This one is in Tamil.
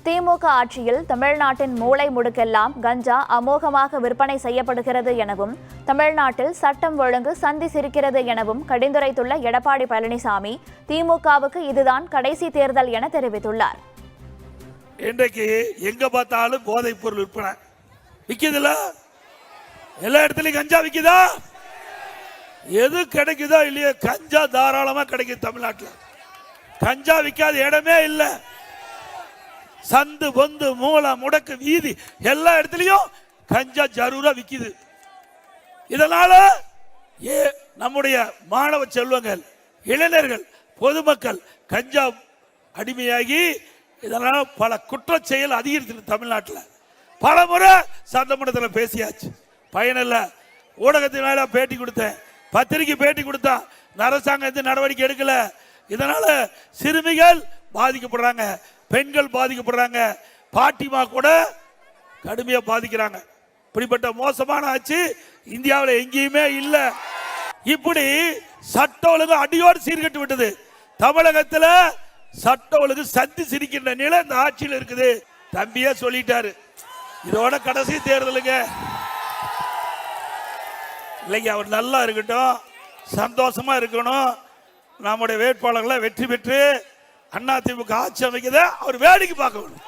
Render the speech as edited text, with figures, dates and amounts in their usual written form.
திமுக ஆட்சியில் தமிழ்நாட்டின் மூலை முடுக்கெல்லாம் கஞ்சா அமோகமாக விற்பனை செய்யப்படுகிறது எனவும் தமிழ்நாட்டில் சட்டம் ஒழுங்கு சந்தி சிரிக்கிறது எனவும் கடிந்துரைத்துள்ள எடப்பாடி பழனிசாமி திமுகவுக்கு இதுதான் கடைசி தேர்தல் என தெரிவித்துள்ளார். இன்றைக்கு எங்க பார்த்தாலும் போதைப் பொருள் விற்பனை விக்குதுல, எல்லா இடத்துலயும் கஞ்சா விக்குதா? எது கிடைக்குதோ இல்லையோ கஞ்சா தாராளமா கிடைக்குது. தமிழ்நாட்டில் கஞ்சா விற்காத இடமே இல்லை. சந்து பொந்து மூளை முடக்கு வீதி எல்லா இடத்துலயும் கஞ்சா ஜரூரா விக்குது. இதனால நம்முடைய மாணவ செல்வங்கள், இளைஞர்கள், பொதுமக்கள் கஞ்சா அடிமையாகி இதனால பல குற்ற செயல் அதிகரித்து தமிழ்நாட்டில் பல முறை சட்டமன்றத்தில் பேசியாச்சு, பயனில்ல. ஊடகத்தின் மேல பேட்டி கொடுத்தேன், பத்திரிகை பேட்டி கொடுத்தா அரசாங்கம் எந்த நடவடிக்கை எடுக்கல. இதனால சிறுமிகள் பாதிக்கப்படுறாங்க, பெண்கள் பாதிக்கப்படுறாங்க, பாட்டிமா கூட கடுமையா பாதிக்கிறாங்க. இப்படிப்பட்ட மோசமான ஆட்சி இந்தியாவில் எங்கேயுமே இல்லை. இப்படி சட்ட ஒழுங்கு அடியோடு சீர்கட்டு விட்டது. தமிழகத்தில் சட்ட ஒழுங்கு சந்தி சிரிக்கின்ற நிலை இந்த ஆட்சியில் இருக்குது. தம்பியே சொல்லிட்டாரு, இதோட கடைசி தேர்தலுங்க. இல்லைங்க, அவர் நல்லா இருக்கட்டும், சந்தோஷமா இருக்கணும். நம்முடைய வேட்பாளர்களை வெற்றி பெற்று அதிமுக ஆட்சி அமைக்கத அவர் வேடிக்கை பார்க்கணும்.